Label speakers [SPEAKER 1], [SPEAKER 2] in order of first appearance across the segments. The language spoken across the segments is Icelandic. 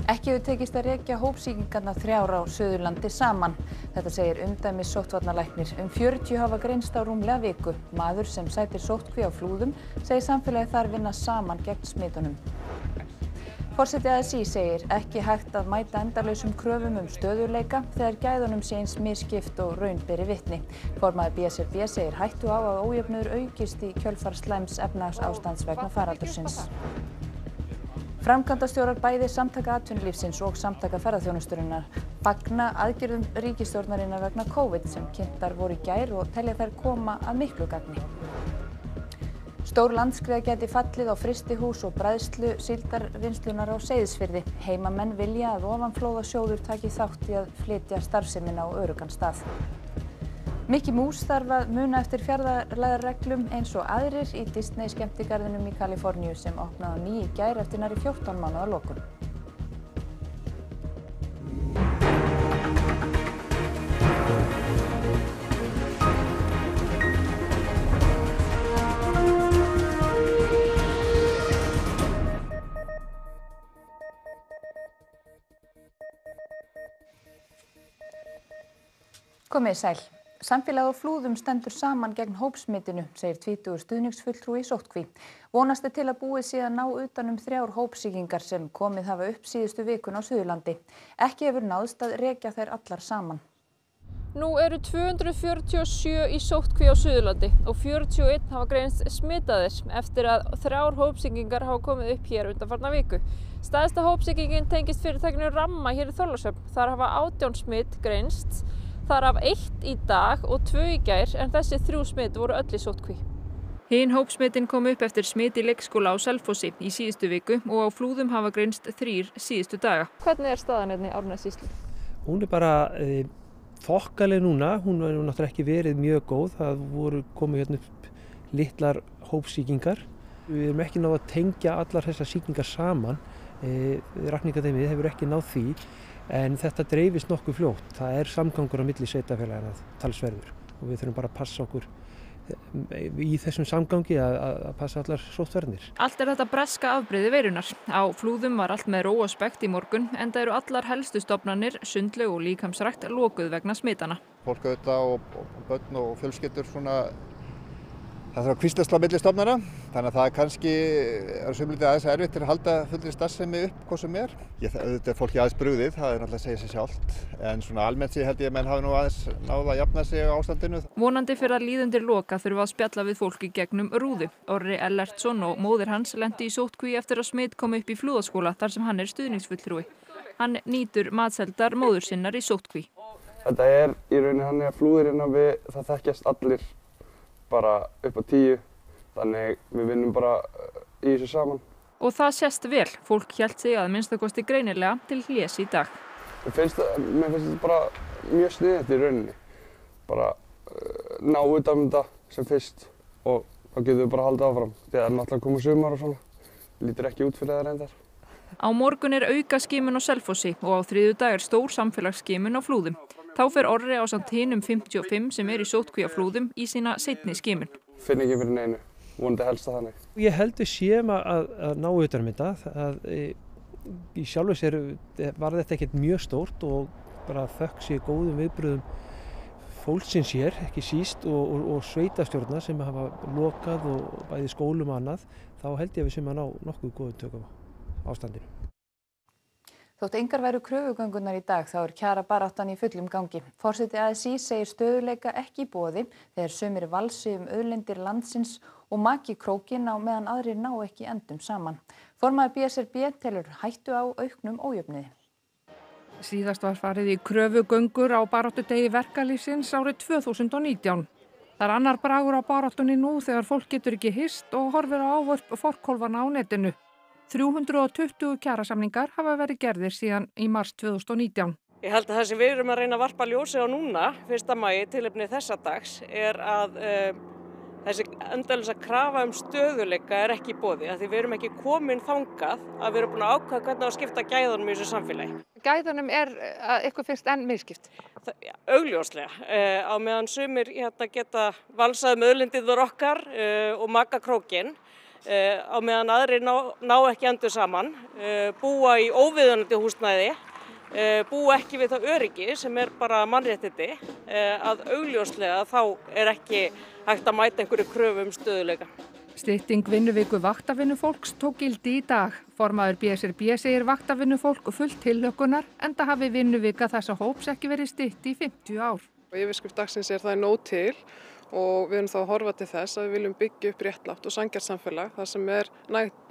[SPEAKER 1] Ekki hefur tekist að rekja hópsýkingarnar 3 á Suðurlandi saman. Þetta segir umdæmis sóttvarnalæknir. 40 hafa greinst á rúmlega viku. Maður sem sætir sóttkví á Flúðum segir samfélagið þar vinna saman gegn smitunum. Forseti ASÍ segir ekki hægt að mæta endalausum kröfum stöðugleika þegar gæðunum sé eins misskipt og raun beri vitni. Formaður BSRB segir hættu á að ójöfnuður aukist í kjölfar slæms efnahagsástands vegna faraldursins. Framkvæmdastjórar bæði Samtaka atvinnulífsins og Samtaka ferðaþjónustunnar fagna aðgerðum ríkisstjórnarinnar vegna COVID sem kynntar voru í gær og telja þær koma að miklu gagni. Stór landskriða gæti fallið á frystihús og bræðslu síldarvinnslunnar á Seyðisfirði. Heimamenn vilja að ofanflóðasjóður taki þátt í að flytja starfsemina á öruggan stað. Mickey Mouse þarf að muna eftir fjarlægðarreglum eins og aðrir í Disney skemmtigarðinum í Kaliforníu sem opnaði á ný í gær eftir nærri 14 mánaða lokun. Komið sæl. Samfélagið á Flúðum stendur saman gegn hópsmitinu, segir 20 stuðningsfulltrúi í sóttkví. Vonast er til að búið sé að ná utan 3 hópsýkingar sem komið hafa upp síðustu vikuna á Suðurlandi. Ekki hefur náðst að rekja þær allar saman.
[SPEAKER 2] Nú eru 247 í sóttkví á Suðurlandi og 41 hafa greinst smitaðir eftir að 3 hópsýkingar hafa komið upp hér undanfarna viku. Stærsta hópsýkingin tengist fyrirtækinu Ramma hér í Þorlákshöfn. Þar hafa 18 smit greinst. Þar af 1 í dag og 2 í gær en þessi 3 smit voru öll í sóttkví. Hin hópsmitin kom upp eftir smit í leikskóla á Selfossi í síðustu viku og á Flúðum hafa greinst 3 síðustu daga. Hvernig staðan hérna í Árnessýslu?
[SPEAKER 3] Hún bara þokkaleg núna, hún hefur náttúrulega ekki verið mjög góð. Það voru komið hérna upp litlar hópsýkingar. Við erum ekki náð að tengja allar þessar sýkingar saman. Rakningateymið hefur ekki náð því. En þetta dreifist nokkuð fljótt. Það er samgangur á milli sveitarfélaganna talsverður og við þurfum bara að passa okkur í þessum samgangi að passa allar sóttvarnir. Allt er þetta breska afbrigði veirunnar. Á Flúðum var allt með ró og spekt í morgun enda eru allar helstu stofnanir, sundlaug og líkamsrækt lokuð vegna smitana.
[SPEAKER 4] Fólk auðvitað og börn og fjölskyldur það þarf að kvíslast á milli stofnana, þannig að það kannski sumlítið aðeins erfitt að halda fullri starfsemi upp hvað sem er. Auðvitað er fólki aðeins brugðið, það er náttúrulega að segja sig sjálft, en svona almennt séð held ég að menn hafi nú aðeins náð að jafna sig á ástandinu. Vonandi
[SPEAKER 2] fyrir að líðundir loka þurfa að spjalla við fólki gegnum rúðu. Orri Ellertsson og móðir hans lendi í sóttkví eftir að smit kom upp í Flúðaskóla þar sem hann er stuðningsfulltrúi. Hann nýtur matseldar móður sinnar í sóttkví.
[SPEAKER 5] Þetta er í rauninni þannig að Flúðirinn það þekkjast allir bara upp á 10, þannig við vinnum bara í þessu saman.
[SPEAKER 2] Og það sést vel, fólk hélt sig að minnstakosti greinilega til hlés í dag.
[SPEAKER 5] Mér finnst þetta bara mjög sniðugt í rauninni, bara ná utan þetta sem fyrst og þá getum við bara haldið áfram. Þegar náttúrulega komið sumar og svona, lítur ekki út fyrir það reyndar.
[SPEAKER 2] Á morgun er aukaskimun á Selfossi og á þriðjudag er stór samfélagsskimun á Flúðum. Þá fer Orri ásamt hinum 55 sem er í sóttkví á Flúðum í sína seinni skimun.
[SPEAKER 5] Finn ekki fyrir neinu, vonandi helst það þannig.
[SPEAKER 3] Ég held við séum að ná utan þetta. Í sjálfu sér var þetta ekkert mjög stórt og bara þökk sé góðum viðbrögðum fólksins hér, ekki síst, og sveitarstjórna sem hafa lokað og bæði skólum og annað. Þá held ég að við séum að ná nokkuð góðum tökum á ástandinu.
[SPEAKER 1] Þótt engar væru kröfugöngunar í dag þá er kjarabaráttan í fullum gangi. Forseti ASÍ segir stöðugleika ekki í boði þegar sumir valsi auðlindir landsins og maki krókinn á meðan aðrir ná ekki endum saman. Formaður BSRB telur hættu á auknum ójöfnuði.
[SPEAKER 6] Síðast var farið í kröfugöngur á baráttudegi verkalýðsins árið 2019. Það er annar bragur á baráttunni nú þegar fólk getur ekki hist og horfir á ávörp forkólfana á netinu. 320 kjarasamningar hafa verið gerðir síðan í mars 2019.
[SPEAKER 7] Ég held að það sem við erum að reyna að varpa ljósi á núna, 1. maí, tilefni þessa dags, er að þessi endalausa krafa stöðugleika er ekki í boði. Því við erum ekki komin þangað að við erum búin að ákveða hvernig að skipta gæðunum í þessu samfélagi.
[SPEAKER 6] Gæðunum er eitthvað fyrst enn misskipt?
[SPEAKER 7] Augljóslega. Á meðan sumir geta valsað með auðlindirnar okkar og maka krókinn. á meðan aðrir ná ekki endur saman, búa í óviðunandi húsnæði, búa ekki við það öryggi sem bara mannréttindi, að augljóslega þá ekki hægt að mæta einhverju kröfu stöðugleika.
[SPEAKER 6] Stytting vinnuviku vaktavinnufólks tók gildi í dag. Formaður BSRB segir vaktavinnufólk fullt tilhlökkunar enda hafi vinnuvika þessa hóps ekki verið stytt í 50 ár.
[SPEAKER 8] Yfirskrift dagsins það er nóg til og við erum þá að horfa til þess að við viljum byggja upp réttlátt og sanngjarnt samfélag þar sem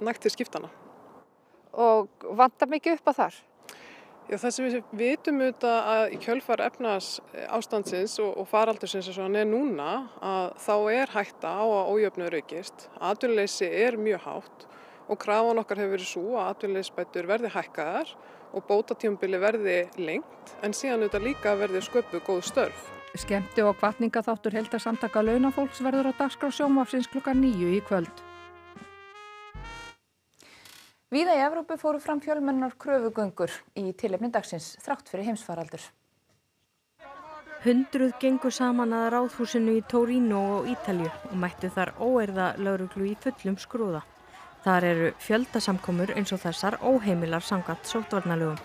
[SPEAKER 8] nægt til skiptana.
[SPEAKER 6] Og vantar mikið upp á þar?
[SPEAKER 8] Já, það sem við vitum auðvitað að í kjölfar efnahagsástandsins og faraldursins eins og hann núna að þá hætta á að ójöfnuður aukist. Atvinnuleysi mjög hátt og krafan okkar hefur verið svo að atvinnuleysisbætur verði hækkaðar og bótatímabili verði lengt en síðan auðvitað líka verði sköpuð góð störf.
[SPEAKER 6] Skemmti- og hvatningaþáttur heildarsamtaka launafólks verður á dagskrá sjónvarpsins klukkan 9 í kvöld.
[SPEAKER 1] Víða í Evrópu fóru fram fjölmennar kröfugöngur í tilefni dagsins þrátt fyrir heimsfaraldur.
[SPEAKER 9] Hundruð gengu saman að ráðhúsinu í Torino og Ítalíu og mættu þar óeirða lögreglu í fullum skrúða. Þar eru fjöldasamkomur eins og þessar óheimilar samkvæmt sóttvarnalögum.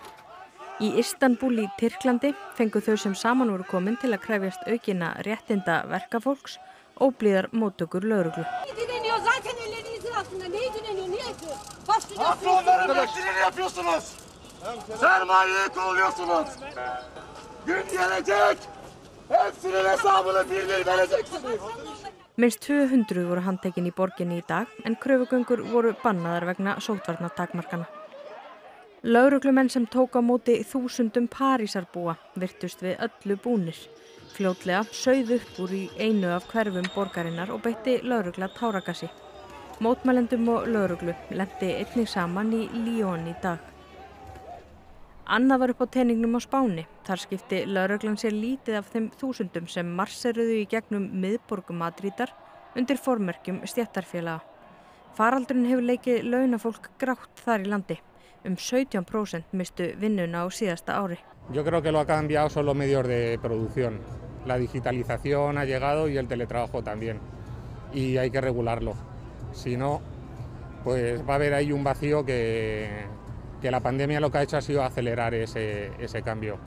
[SPEAKER 9] Í Istanbul í Tyrklandi fengu þau sem saman voru komin til að krefjast aukinna réttinda verkafólks óblíðar móttökur lögreglu. Minnst 200 voru handtekin í borginni í dag en kröfugöngur voru bannaðar vegna sóttvarnatakmarkana. Lögreglumenn sem tók á móti þúsundum Parísarbúa virtust við öllu búnir. Fljótlega sauð upp úr í einu af hverfum borgarinnar og beitti lögregla táragasi. Mótmælendum og lögreglu lenti einnig saman í Lyon í dag. Annað var upp á teningnum á Spáni. Þar skipti lögreglan sér lítið af þeim þúsundum sem marseruðu í gegnum miðborg Madrídar undir formerkjum stéttarfélaga. Faraldurinn hefur leikið launafólk grátt þar í landi. 17% mistu vinnuna á síðasta ári.
[SPEAKER 10] Yo creo que lo ha cambiado son los medios de producción. La digitalización ha llegado y el teletrabajo también. Y hay que regularlo. Si no, pues va a haber ahí un vacío que la pandemia lo que ha hecho ha sido acelerar ese cambio.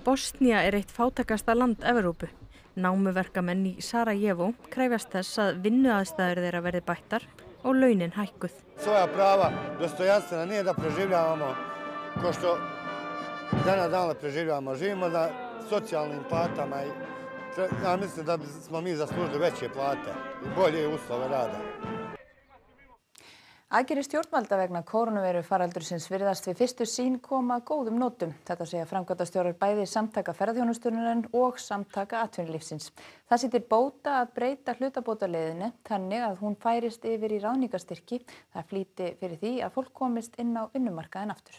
[SPEAKER 9] Bosnía eitt fátækasta land Evrópu. Námuverkamenn í Sarajevo krefjast þess að vinnuaðstæður þeirra verði bættar og launin hækkuð.
[SPEAKER 11] Svoja prava dostojanstvena nije da preživljavamo ko što dana preživljavamo. Živimo na socijalnim platama i ja mislim da smo mi zaslužili veće plate i bolje uslove rada.
[SPEAKER 1] Aðgerðir stjórnvalda vegna kórónuveirufaraldursins virðast við fyrstu sýn koma að góðum nótum. Þetta segja framkvæmdastjórar bæði samtaka ferðaþjónustunnar og samtaka atvinnulífsins. Það sé til bóta að breyta hlutabótaleiðinni þannig að hún færist yfir í ráðningarstyrki. Það flýti fyrir því að fólk komist inn á vinnumarkaðinn aftur.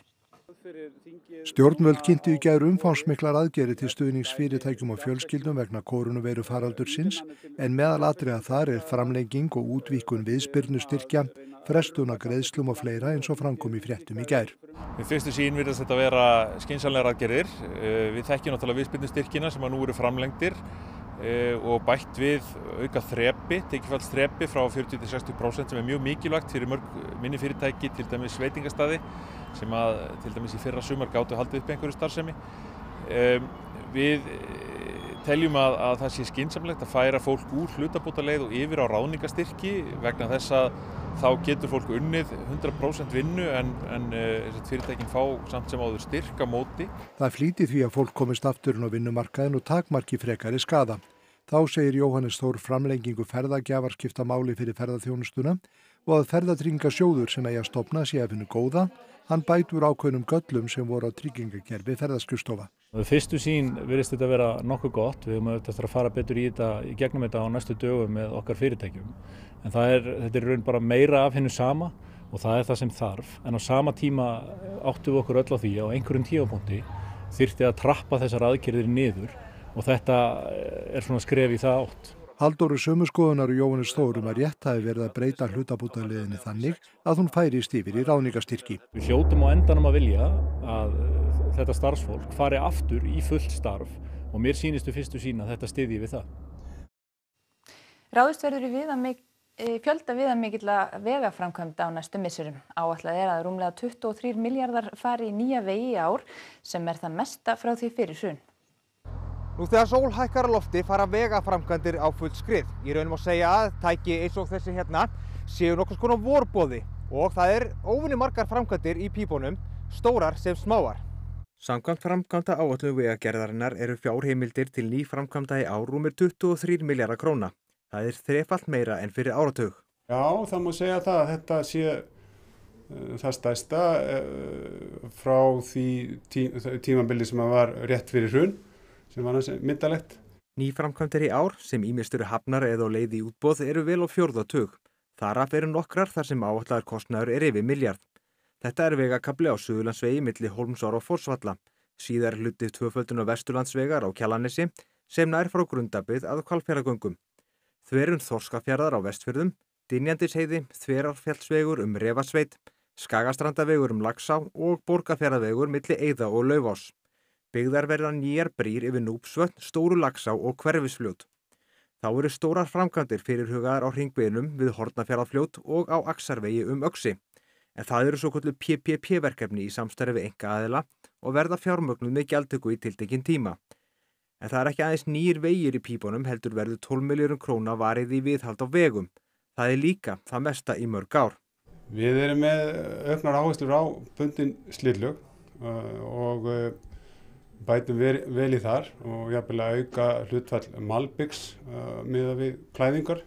[SPEAKER 12] Stjórnvöld kynntu í gær umfangsmiklar aðgerðir til stuðnings fyrirtækjum og fjölskyldum vegna kórónuveirufaraldursins en meðalatriða þar framlenging og útvíkkun viðspyrnustyrkja, frestun á greiðslum og fleira eins og framkom í fréttum í gær.
[SPEAKER 13] Við fyrstu sýn virðast þetta vera skynsamlegar aðgerðir. Við þekkjum náttúrulega viðspyrnustyrkina sem nú eru framlengdir og bætt við auka þrepi, tekjufallsþrepi frá 40–60% sem mjög mikilvægt fyrir mörg minni fyrirtæki, til dæmis veitingastaði sem að til dæmis í fyrra sumar gátu haldið upp einhverju starfsemi. Við teljum að það sé skynsamlegt að færa fólk úr hlutabótaleið og yfir á ráðningarstyrki vegna þess að þá getur fólk unnið 100% vinnu en fyrirtækin fá samt sem áður styrk á móti.
[SPEAKER 12] Það flýti því að fólk komist aftur inn á vinnumarkaðinn og takmarki frekari skaða. Þá segir Jóhannes Þór framlengingu ferðagjafar skipta máli fyrir ferðaþjónustuna og að ferðatryggingasjóður sem eigi að stofna sé af hinu góða. Hann bætur ákveðnum göllum sem voru á tryggingakerfi ferðaskrifstofa.
[SPEAKER 14] Fyrstu sýn virðist þetta vera nokkuð gott. Við höfum auðvitað að fara betur í gegnum þetta á næstu dögum með okkar fyrirtækjum. En þetta raun bara meira af hinu sama og það það sem þarf. En á sama tíma áttum við okkur öll á því á einhverjum tímapunkti þyrfti að trappa þessar aðgerðir niður og þetta svona skref í það átt.
[SPEAKER 12] Halldóru sömu skoðunar og Jóhannes Þór að rétt hafi verið að breyta hlutabótaleiðinni þannig að hún færist yfir í ráðningarstyrki.
[SPEAKER 14] Við hljótum á endanum að vilja að þetta starfsfólk fari aftur í fullt starf og mér sýnist við fyrstu sýn að þetta styðji við það.
[SPEAKER 1] Ráðist verður í fjölda viðamikilla vegaframkvæmda á næstu misserum. Áætlað að rúmlega 23 milljarðar fari í nýja vegi í ár sem það mesta frá því fyrir hrun.
[SPEAKER 15] Nú þegar sól hækkar á lofti fara vegaframkvæmdir á full skrið. Í raun má segja að tæki eins og þessi hérna séu nokkurs konar vorboði og það óvenju margar framkvæmdir í pípunum, stórar sem smáar. Samkvæmt framkvæmda áætlun Vegagerðarinnar fjárheimildir til nýframkvæmda í ár rúmir 23 milljarðar króna. Það þrefalt meira en fyrir áratug.
[SPEAKER 16] Já, það má segja það að þetta sé það stærsta frá því tímabili sem var rétt fyrir hrun, sem var myndalegt.
[SPEAKER 15] Nýframkvæmdir í ár, sem ýmist eru hafnar eða á leið í útboð, vel á fjórða tug. Þar af nokkrar þar sem áætlaður kostnaður yfir milljarð. Þetta vegakafli á Suðurlandsvegi milli Hólmsár og Fossvalla. Síðar hluti tvöföldun á Vesturlandsvegar á Kjalarnesi sem nær frá Grundarbyggð að Hvalfjarðargöngum. Þverun Þorskafjarðar á Vestfjörðum, Dynjandisheiði, Þverárfjallsvegur Refasveit, Skagastrandavegur Laxá og Borgarfjarðarvegur milli Eiða og Laufás. Byggðar verða nýjar brýr yfir Núpsvötn, Stóru Laxá og Hverfisfljót. Þá stórar framkvæmdir fyrirhugaðar á hringveginum við Hornafjarðarfljót og á Axarvegi Öxi. En það svokölluð PPP-verkefni í samstarfi við einkaaðila og verða fjármögnuð með gjaldtöku í tiltekinn tíma. En það ekki aðeins nýir vegir í pípunum heldur verður 12 milljörðum króna varið í viðhald á vegum. Það líka það mesta í mörg ár.
[SPEAKER 16] Við erum með auknar áherslur á bundin slitlög og bætum vel í þar og jafnvel að auka hlutfall malbyggs miðað við klæðingar.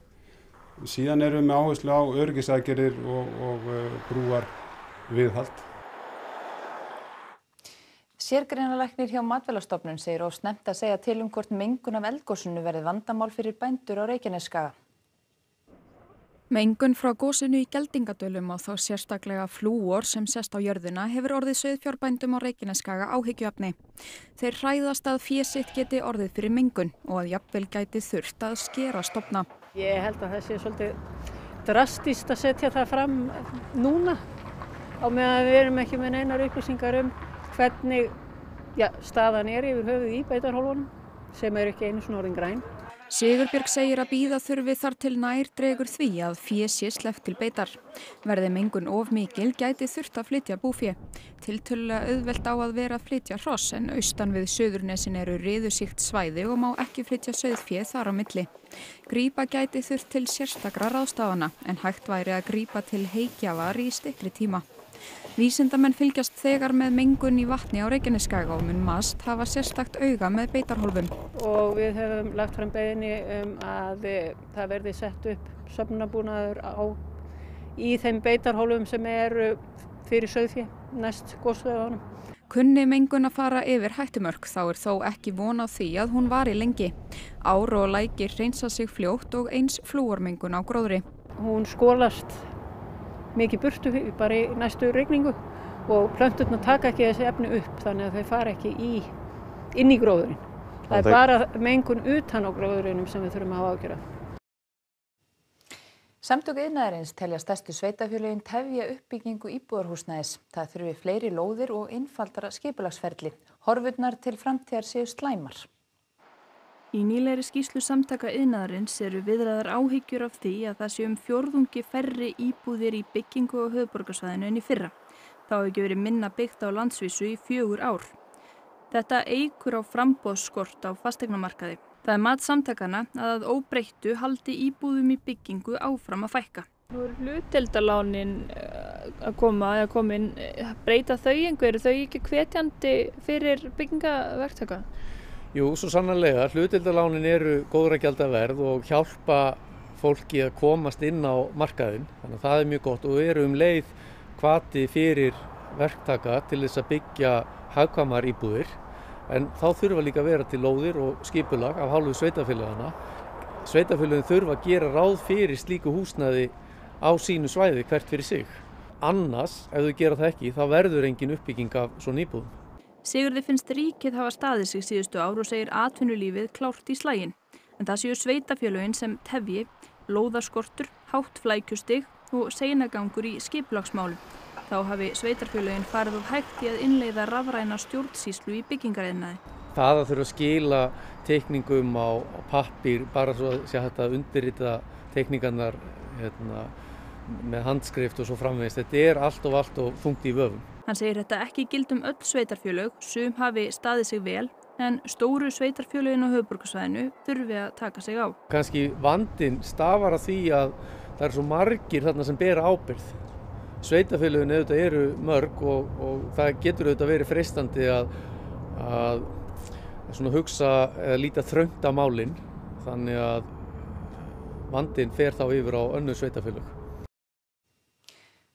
[SPEAKER 16] Síðan erum við með áherslu á öryggisaðgerðir og brúar viðhald.
[SPEAKER 1] Sérgreinalæknir hjá Matvælastofnun segir of snemmt að segja til hvort mengun af eldgosinu verði vandamál fyrir bændur á Reykjanesskaga.
[SPEAKER 17] Mengun frá gosinu í Geldingadölum og þá sérstaklega flúor sem sést á jörðina hefur orðið sauðfjárbændum á Reykjanesskaga áhyggjuefni. Þeir hræðast að fé sitt geti orðið fyrir mengun og að jafnvel gæti þurft að skera stofna.
[SPEAKER 18] Ég held að það sé svolítið drastískt að setja það fram núna á meðan við erum ekki með neinar upplýsingar hvernig staðan yfir höfuð í beitarhólfunum sem ekki einu svona orðin græn.
[SPEAKER 17] Sigurbjörg segir að bíða þurfi þar til nær dregur því að fé sé sleppt til beitar. Verði mengun of mikil gæti þurft að flytja búfé. Tiltölulega auðvelt á að vera að flytja hross en austan við Suðurnesin riðusýkt svæði og má ekki flytja sauðfé þar á milli. Grípa gæti þurft til sérstakra ráðstafana en hægt væri að grípa til heykjafar í styttri tíma. Vísindamenn fylgjast þegar með mengun í vatni á Reykjanesskaga og mun MAST hafa sérstakt auga með beitarhólfum.
[SPEAKER 18] Og við höfum lagt fram beiðni að það verði sett upp söfnunarbúnaður í þeim beitarhólfum sem eru fyrir sauðfé næst gosstöðunum.
[SPEAKER 17] Kunni mengun að fara yfir hættumörk þá þó ekki von á því að hún vari lengi. Ár og lækir hreinsa sig fljótt og eins flúormengun á gróðri.
[SPEAKER 18] Hún skolast mikið burtu bara í næstu rigningu og plönturnar taka ekki þessi efni upp þannig að þau fara ekki inn í gróðurinn. Það bara mengun utan á gróðurinnum sem við þurfum að hafa áhyggjur af.
[SPEAKER 1] Samtök iðnaðarins telja stærstu sveitarfélögin tefja uppbyggingu íbúðarhúsnæðis. Það þurfi fleiri lóðir og einfaldara skipulagsferli. Horfurnar til framtíðar séu slæmar.
[SPEAKER 17] Í nýlegri skýrslu Samtaka iðnaðarins viðraðar áhyggjur af því að það sé fjórðungi færri íbúðir í byggingu á höfuðborgarsvæðinu en í fyrra. Þá hefur ekki verið minna byggt á landsvísu í 4 ár. Þetta eykur á framboðsskort á fasteignamarkaði. Það mat samtakana að óbreyttu haldi íbúðum í byggingu áfram að fækka.
[SPEAKER 2] Nú hlutdeildarlánin að koma inn. Breyta þau einhverju? Þau ekki hvetjandi fyrir byggingaverktaka?
[SPEAKER 19] Jú, svo sannarlega. Hlutdeildarlánin eru góðra gjaldaverð og hjálpa fólki að komast inn á markaðinn. Þannig að það mjög gott og eru leið hvati fyrir verktaka til þess að byggja hagkvæmar íbúðir. En þá þurfa líka að vera til lóðir og skipulag af hálfu sveitarfélagana. Sveitarfélögin þurfa að gera ráð fyrir slíku húsnæði á sínu svæði hvert fyrir sig. Annars, ef þau gera það ekki, þá verður engin uppbygging af svona íbúðum.
[SPEAKER 17] Sigurði finnst ríkið hafa staðið sig síðustu ár og segir atvinnulífið klárt í slaginn. En það séu sveitarfélögin sem tefji, lóðaskortur, hátt flækjustig og seinagangur í skipulagsmálum. Þá hafi sveitarfélögin farið of hægt í að innleiða rafræna stjórnsýslu í byggingariðnaði.
[SPEAKER 19] Það að þurfa að skila teikningum á pappír bara svo að sé hægt að undirrita teikningarnar með handskrift og svo framvegis. Þetta allt og þungt í vöfum.
[SPEAKER 20] Hann segir þetta ekki gilda öll sveitarfélög, sum hafi staðið sig vel, en stóru sveitarfélögin á höfuðborgarsvæðinu þurfi að taka sig á.
[SPEAKER 19] Kannski vandinn stafar að því að það eru svo margir þarna sem bera ábyrgð. Sveitarfélögin auðvitað eru mörg og það getur auðvitað verið freistandi að svona hugsa eða líta þröngt á málin, þannig að vandinn fer þá yfir á önnur sveitarfélög.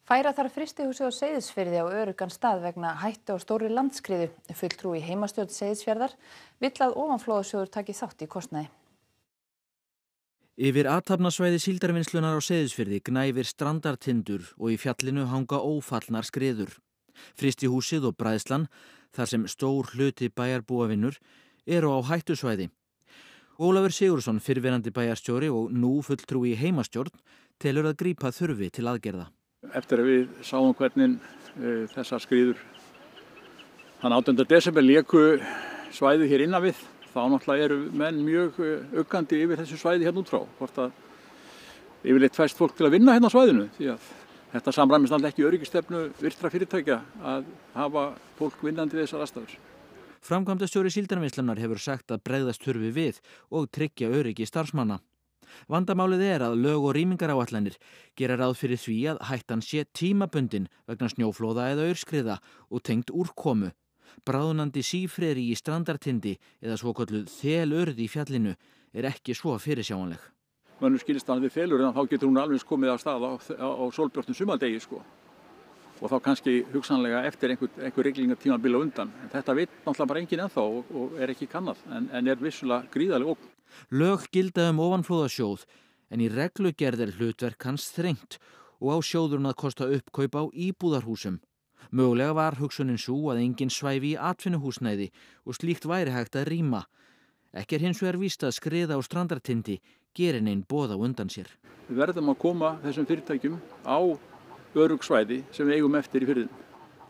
[SPEAKER 1] Færa þarf frystihúsið á Seyðisfirði á öruggan stað vegna hættu á stórri landskriðu. Fulltrúi í heimastjórn Seyðisfjarðar vill að ofanflóðasjóður taki þátt í kostnaði.
[SPEAKER 21] Yfir athafnasvæði síldarvinnslunar á Seyðisfirði gnæfir strandartindur og í fjallinu hanga ófallnar skriður. Frystihúsið og bræðslan, þar sem stór hluti bæjarbúa vinnur, eru á hættusvæði. Ólafur Sigurðsson, fyrrverandi bæjarstjóri og nú fulltrúi í heimastjórn, telur að grípa þurfi til aðgerða.
[SPEAKER 22] Eftir að við sáum hvernig þessar skriður þann 18. desember léku svæðið hér innan við, þá náttúrulega eru menn mjög uggandi yfir þessu svæði hérna út frá. Hvort að yfirleitt fæst fólk til að vinna hérna á svæðinu, því að þetta samræmist náttúrulega ekki öryggisstefnu virtra fyrirtækja að hafa fólk vinnandi við þessar aðstæður.
[SPEAKER 21] Framkvæmdastjóri Síldarvinnslunnar hefur sagt að bregðast þurfi við og tryggja öryggi starfsmanna. Vandamálið að lög og rýmingaráætlanir gera ráð fyrir því að hættan sé tímabundin vegna snjóflóða eða aurskriða og tengd úrkomu. Bráðnandi sífreri í strandartindi eða svokölluð þelurð í fjallinu ekki svo fyrirsjáanleg.
[SPEAKER 22] Mönnum skilst að við þelurð, þá getur hún alveg komið af stað á sólbjörtum sumardegi og þá kannski hugsanlega eftir einhver riglingatímabil á undan. En þetta veit náttúrulega bara enginn ennþá og ekki kannað en vissulega gríðarleg ógn.
[SPEAKER 21] Lög gilda ofanflóðasjóð en í reglugerð hlutverk hans þrengt og á sjóðurinn að kosta uppkaup á íbúðarhúsum. Mögulega var hugsunin sú að enginn svæfi í atvinnuhúsnæði og slíkt væri hægt að rýma. Ekki hins vegar víst að skriða á strandartindi gerir neinn boð á undan sér.
[SPEAKER 22] Við verðum að koma þessum fyrirtækjum á örugg svæði sem við eigum eftir í firðinum.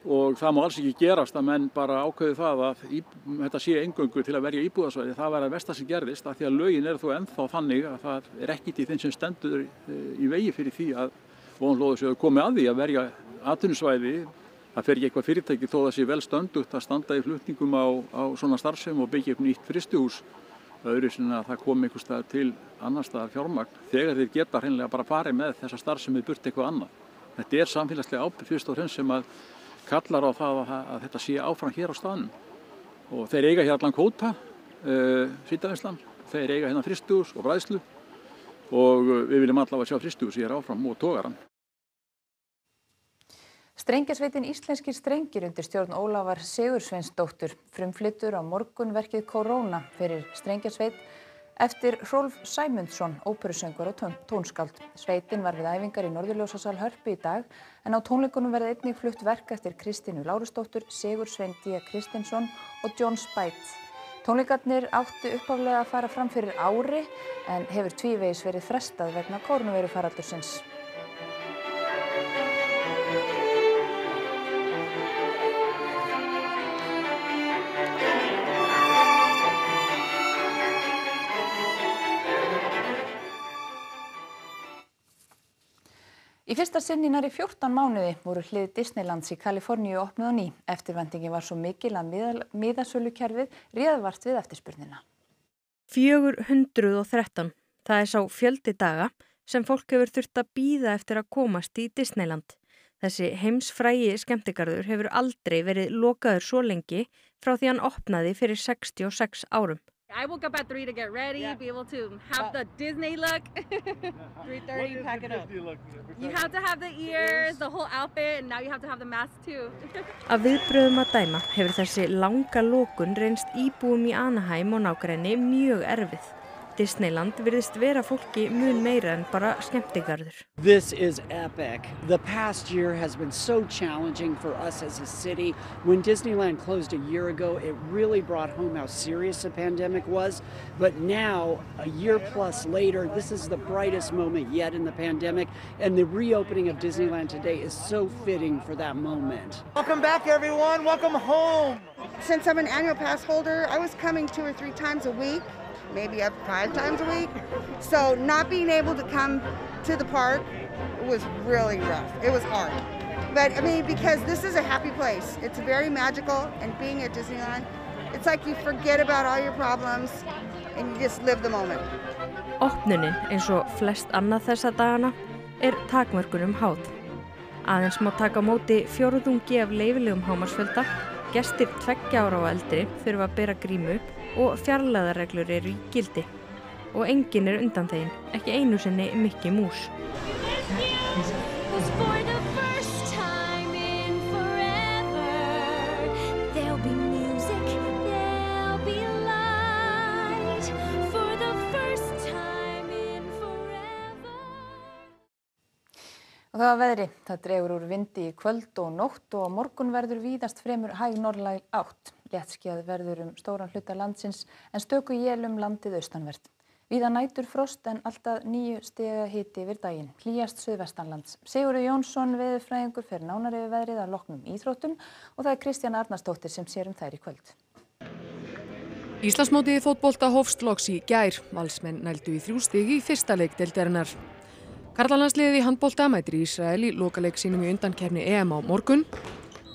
[SPEAKER 22] Og það má alls ekki gerast að menn bara ákveði það að þetta sé eingöngu til að verja íbúðarsvæði. Það var að versta sem gerðist af því að lögin þó ennþá þannig að það ekkert í þeim sem stendur í vegi fyrir því að ofanflóðasjóður komi að því að verja atvinnusvæði. Það fer ekki eitthvað fyrirtæki þó það sé vel stöndugt að standa í flutningum á svona starfsemi og byggja upp nýtt frystihús. Öðru sinna að það komi einhvers staðar til annars staðar fjármagn þegar þeir geta hreinlega bara farið með þessa starfsemi burt eitthvað annað. Þetta samfélagslega ábyrgð fyrst og fremst sem að kallar á það að þetta sé áfram hér á staðnum. Og þeir eiga hér allan kvóta, Síldarvinnslan, þeir eiga hérna frystihús og bræðslu og við viljum allavega sjá frystihús hér áfram og togarann.
[SPEAKER 1] Strengjasveitin Íslenskir strengir undir stjórn Ólafar Sigursveinsdóttur frumflytur á morgun verkið Korona fyrir strengjasveit eftir Hrólf Sæmundsson, óperusöngvar og tónskáld. Sveitin var við æfingar í Norðurljósasal Hörpu í dag en á tónleikunum verða einnig flutt verk eftir Kristínu Lárusdóttur, Sigursvein D. Kristinsson og John Speight. Tónleikarnir áttu upphaflega að fara fram fyrir ári en hefur tvívegis verið frestað vegna kórónuveirufaraldursins. Í fyrsta sinn í nærri 14 mánuði voru hlið Disneylands í Kaliforníu opnuð á ný. Eftirvæntingin var svo mikil að miðasölukerfið réð vart við eftirspurnina.
[SPEAKER 9] 413. Það sá fjöldi daga sem fólk hefur þurft að bíða eftir að komast í Disneyland. Þessi heimsfrægi skemmtigarður hefur aldrei verið lokaður svo lengi frá því hann opnaði fyrir 66 árum.
[SPEAKER 23] I woke up at 3 to get ready, be able to have the Disney look. 3:30, you pack it up. You have to have the ears, the whole outfit, and now you have to have the mask too.
[SPEAKER 9] Af viðbrögðum að dæma hefur þessi langa lokun reynst íbúum í Anaheim og nágrenni mjög erfið. Disneyland virðist vera fólki mun meira en bara skemmtigarður.
[SPEAKER 24] This is epic. The past year has been so challenging for us as a city. When Disneyland closed a year ago, it really brought home how serious the pandemic was. But now, a year plus later, this is the brightest moment yet in the pandemic. And the reopening of Disneyland today is so fitting for that moment.
[SPEAKER 25] Welcome back, everyone. Welcome home. Since I'm an annual pass holder, I was coming 2 or 3 times a week. Maybe up 5 times a week. So not being able to come to the park was really rough. It was hard. But I mean, because this is a happy place. It's very magical, and being at Disneyland, it's like you forget about all your problems and you just live the moment.
[SPEAKER 9] Opnunin, eins og flest annað þessa dagana, takmörkunum háð. Aðeins má taka á móti fjórðungi af leyfilegum hámarksfjölda, gestir 2 ára og eldri þurfa að bera grímu og fjarlægðarreglur eru í gildi. Og enginn undanþeginn, ekki einu sinni Mickey Mouse.
[SPEAKER 1] Og það var veðri. Það dregur úr vindi í kvöld og nótt og á morgun verður víðast fremur hæg norðlæg átt. Léttskýjað verður stóran hluta landsins en stöku él landið austanvert. Víða nætur frost en alltaf 9 stiga hiti yfir daginn. Hlýjast suðvestanlands. Sigurður Jónsson veðurfræðingur fer nánar yfir veðrið að loknum íþróttum og það Kristjana Arnarsdóttir sem sér þær í kvöld.
[SPEAKER 3] Íslandsmótið í fótbolta hófst loks í gær. Valsmenn nældu í 3 stig í fyrsta leik deildarinnar. Karlalandsliðið í handbolta mætir Ísrael í lokaleik sínum í undankeppni EM á morgun.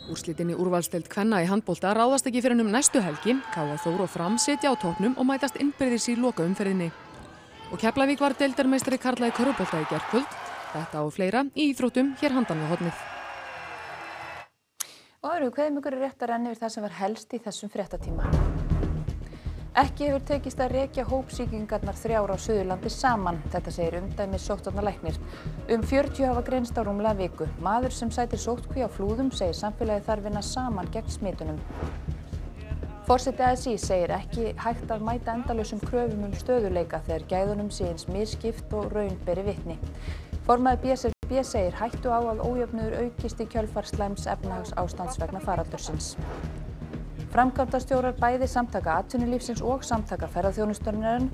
[SPEAKER 3] Úrslitin í úrvalsdeild kvenna í handbolta ráðast ekki fyrr en næstu helgi. KA Þór og Fram sitja á toppnum og mætast innbyrðis í lokaumferðinni. Og Keflavík var deildarmeistari karla í körfubolta í gærkvöld. Þetta og fleira í íþróttum hér handan við hornið.
[SPEAKER 1] Og eru kveðum ykkur rétt að renna yfir það sem var helst í þessum fréttatíma. Ekki hefur tekist að rekja hópsýkingarnar 3 á Suðurlandi saman, þetta segir umdæmis sóttvarnalæknir. 40 hafa greinst á rúmlega viku. Maður sem sætir sóttkví á Flúðum segir samfélagið þarf vinna saman gegn smitunum. Forseti ASÍ segir ekki hægt að mæta endalausum kröfum stöðuleika þegar gæðunum sé eins misskipt og raun beri vitni. Formaður BSRB segir hættu á að ójöfnuður aukist í kjölfar slæms efnahagsástands vegna faraldursins. Framkvæmdastjórar bæði samtaka atvinnulífsins og samtaka ferðaþjónustunnar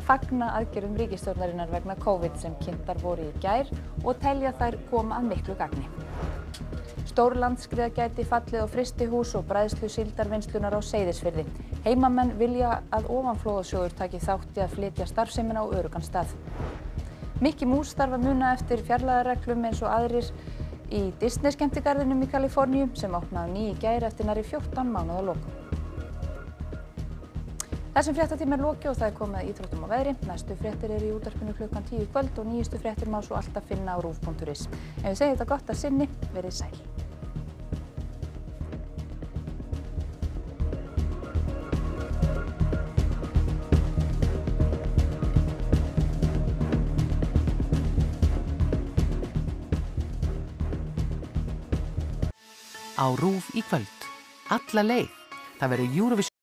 [SPEAKER 1] fagna aðgerðum ríkisstjórnarinnar vegna COVID sem kynntar voru í gær og telja þær koma að miklu gagni. Stór landskriða gæti fallið á frystihús og bræðslu síldarvinnslunar á Seyðisfirði. Heimamenn vilja að ofanflóðasjóður taki þátt í að flytja starfsemina á öruggan stað. Mickey Mouse þarf að muna eftir fjarlægðarreglum eins og aðrir í Disney skemmtigarðinum í Kaliforníu sem opnaði ný í gær eftir nærri 14 mánaða lokun. Þessum fréttatíma lokið og það komið að íþróttum og veðri. Næstu fréttir eru í útvarpinu klukkan 10 í kvöld og nýjustu fréttir má svo alltaf finna á rúv.is. En við segjum þetta gott að sinni, verið sæl.
[SPEAKER 4] Á RÚV í kvöld. Alla leið. Það verður Eurovision